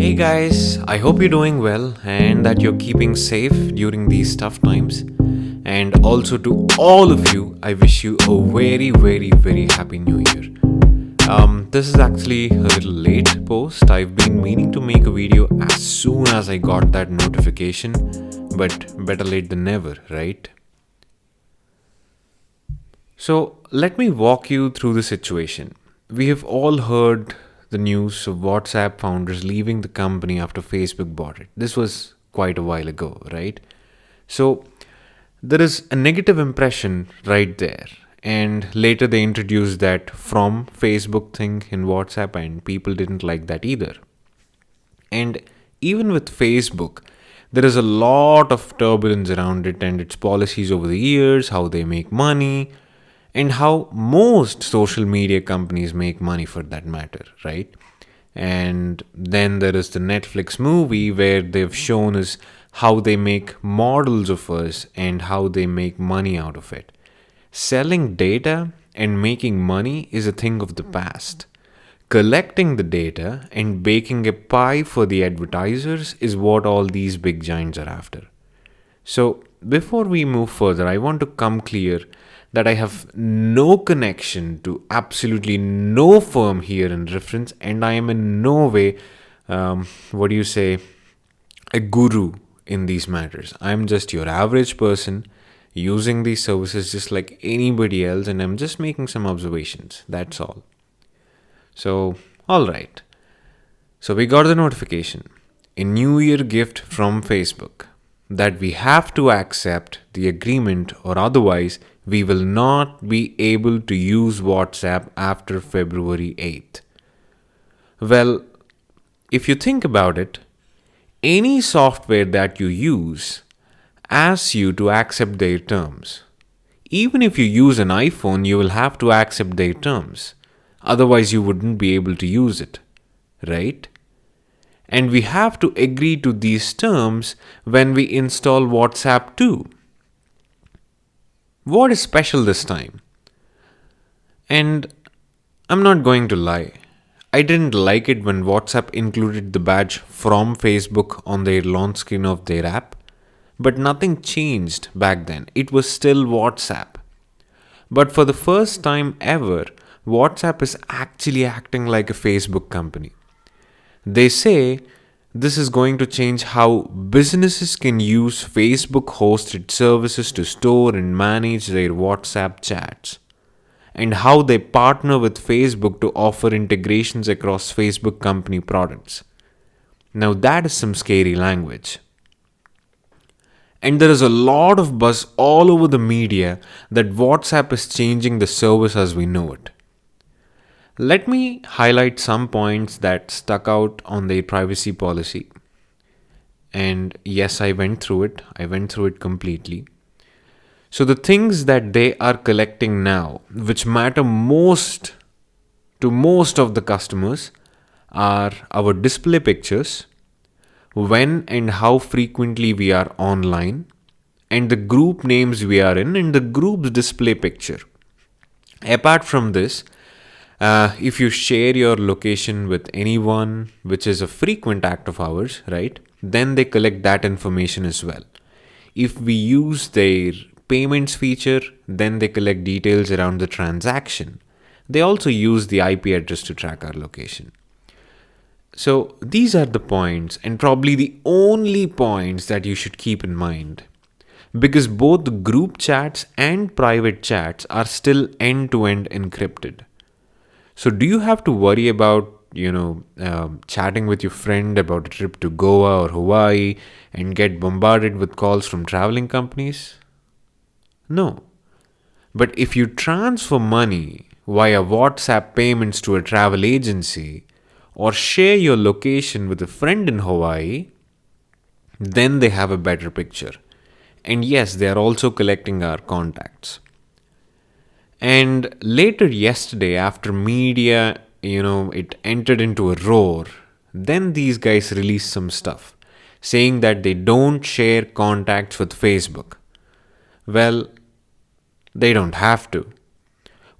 Hey guys, I hope you're doing well and that you're keeping safe during these tough times. And also to all of you, I wish you a very happy new year. This is actually a little late post. I've been meaning to make a video as soon as I got that notification, but better late than never, right? So, let me walk you through the situation. We have all heard the news of WhatsApp founders leaving the company after Facebook bought it. This was quite a while ago, right? So, there is a negative impression right there. And later they introduced that from Facebook thing in WhatsApp, and people didn't like that either. And even with Facebook, there is a lot of turbulence around it and its policies over the years, how they make money, and how most social media companies make money for that matter, right? And then there is the Netflix movie where they've shown us how they make models of us and how they make money out of it. Selling data and making money is a thing of the past. Collecting the data and baking a pie for the advertisers is what all these big giants are after. So, before we move further, I want to come clear that I have no connection to absolutely no firm here in reference, and I am in no way, what do you say, a guru in these matters. I'm just your average person using these services just like anybody else, and I'm just making some observations. That's all. So, alright. So, we got the notification, a New Year gift from Facebook, that we have to accept the agreement or otherwise we will not be able to use WhatsApp after February 8th. Well, if you think about it, any software that you use asks you to accept their terms. Even if you use an iPhone, you will have to accept their terms. Otherwise, you wouldn't be able to use it, right? And we have to agree to these terms when we install WhatsApp too. What is special this time? And I'm not going to lie. I didn't like it when WhatsApp included the badge from Facebook on their launch screen of their app. But nothing changed back then. It was still WhatsApp. But for the first time ever, WhatsApp is actually acting like a Facebook company. They say this is going to change how businesses can use Facebook hosted services to store and manage their WhatsApp chats, and how they partner with Facebook to offer integrations across Facebook company products. Now, that is some scary language. And there is a lot of buzz all over the media that WhatsApp is changing the service as we know it. Let me highlight some points that stuck out on their privacy policy. And yes, I went through it. I went through it completely. So, the things that they are collecting now, which matter most to most of the customers, are our display pictures, when and how frequently we are online, and the group names we are in, and the group's display picture. Apart from this, if you share your location with anyone, which is a frequent act of ours, right, then they collect that information as well. If we use their payments feature, then they collect details around the transaction. They also use the IP address to track our location. So these are the points, and probably the only points that you should keep in mind. Because both the group chats and private chats are still end-to-end encrypted. So do you have to worry about, chatting with your friend about a trip to Goa or Hawaii and get bombarded with calls from traveling companies? No. But if you transfer money via WhatsApp payments to a travel agency or share your location with a friend in Hawaii, then they have a better picture. And yes, they are also collecting our contacts. And later yesterday, after media, it entered into a roar, then these guys released some stuff saying that they don't share contacts with Facebook. Well, they don't have to.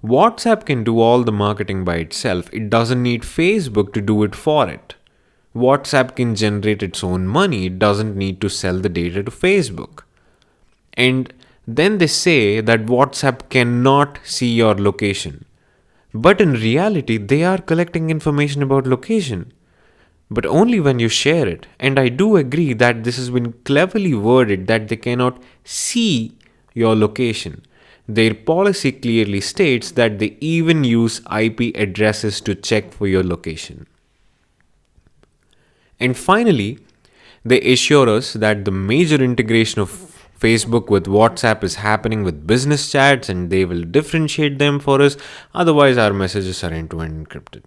WhatsApp can do all the marketing by itself. It doesn't need Facebook to do it for it. WhatsApp can generate its own money. It doesn't need to sell the data to Facebook. And then they say that WhatsApp cannot see your location. But in reality, they are collecting information about location, but only when you share it. And I do agree that this has been cleverly worded that they cannot see your location. Their policy clearly states that they even use IP addresses to check for your location. And finally, they assure us that the major integration of Facebook with WhatsApp is happening with business chats and they will differentiate them for us, otherwise, our messages are end to end encrypted.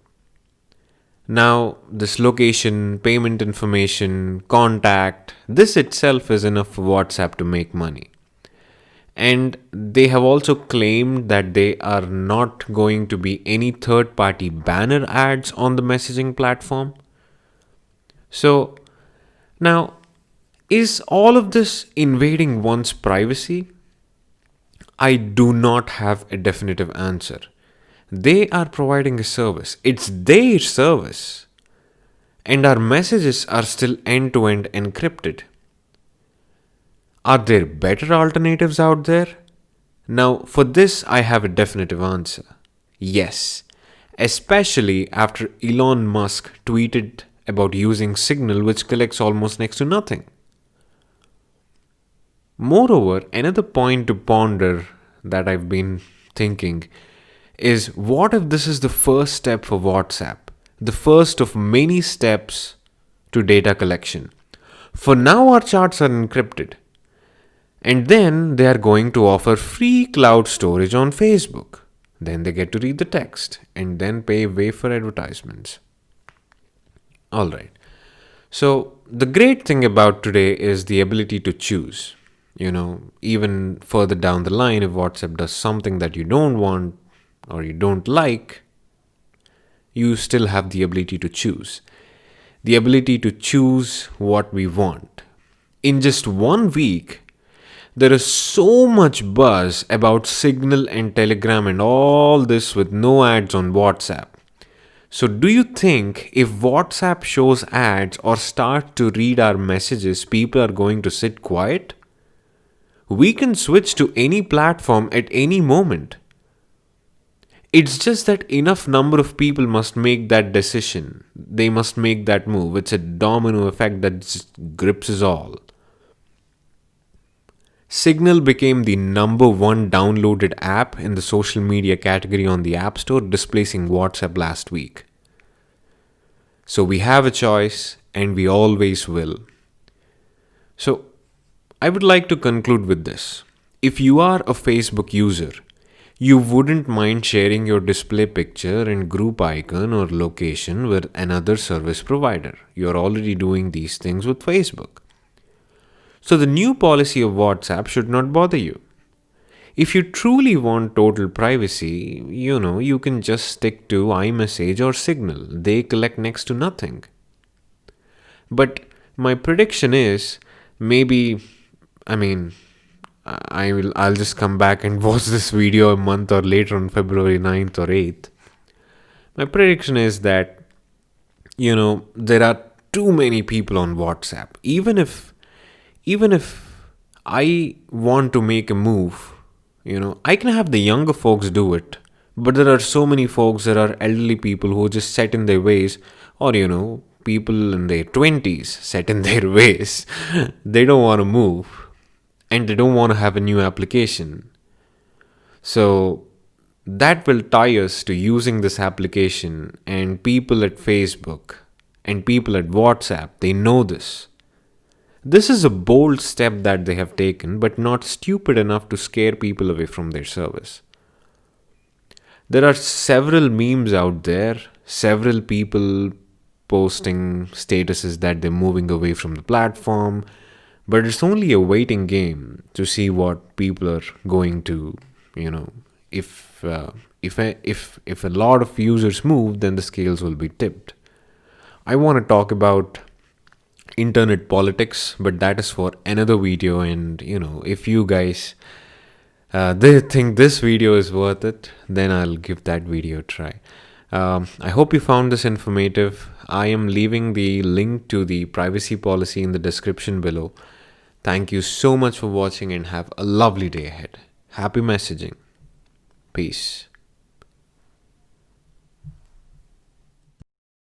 Now, this location, payment information, contact, this itself is enough for WhatsApp to make money. And they have also claimed that they are not going to be any third party banner ads on the messaging platform. So, now, is all of this invading one's privacy? I do not have a definitive answer. They are providing a service, it's their service, and our messages are still end to end encrypted. Are there better alternatives out there? Now, for this, I have a definitive answer. Yes, especially after Elon Musk tweeted about using Signal, which collects almost next to nothing. Moreover, another point to ponder that I've been thinking is, what if this is the first step for WhatsApp? The first of many steps to data collection. For now, our charts are encrypted. And then they are going to offer free cloud storage on Facebook. Then they get to read the text and then pay way for advertisements. Alright. So, the great thing about today is the ability to choose. Even further down the line, if WhatsApp does something that you don't want or you don't like, you still have the ability to choose. The ability to choose what we want. In just 1 week, there is so much buzz about Signal and Telegram and all this with no ads on WhatsApp. So do you think if WhatsApp shows ads or start to read our messages, people are going to sit quiet? We can switch to any platform at any moment. It's just that enough number of people must make that decision. They must make that move. It's a domino effect that just grips us all. Signal became the number 1 downloaded app in the social media category on the App Store, displacing WhatsApp last week. So we have a choice, and we always will. So I would like to conclude with this. If you are a Facebook user, you wouldn't mind sharing your display picture and group icon or location with another service provider. You're already doing these things with Facebook. So the new policy of WhatsApp should not bother you. If you truly want total privacy, you can just stick to iMessage or Signal. They collect next to nothing. But my prediction is I'll just come back and watch this video a month or later on February 9th or 8th. My prediction is that, there are too many people on WhatsApp. Even if I want to make a move, I can have the younger folks do it. But there are so many folks, there are elderly people who just set in their ways, or, people in their 20s set in their ways. They don't want to move. And they don't want to have a new application. So that will tie us to using this application, and people at Facebook and people at WhatsApp, they know this. This is a bold step that they have taken, but not stupid enough to scare people away from their service. There are several memes out there, several people posting statuses that they're moving away from the platform, but it's only a waiting game to see what people are going to, if a lot of users move, then the scales will be tipped. I want to talk about internet politics, but that is for another video. And if you guys they think this video is worth it, then I'll give that video a try. I hope you found this informative. I am leaving the link to the privacy policy in the description below. Thank you so much for watching and have a lovely day ahead. Happy messaging. Peace.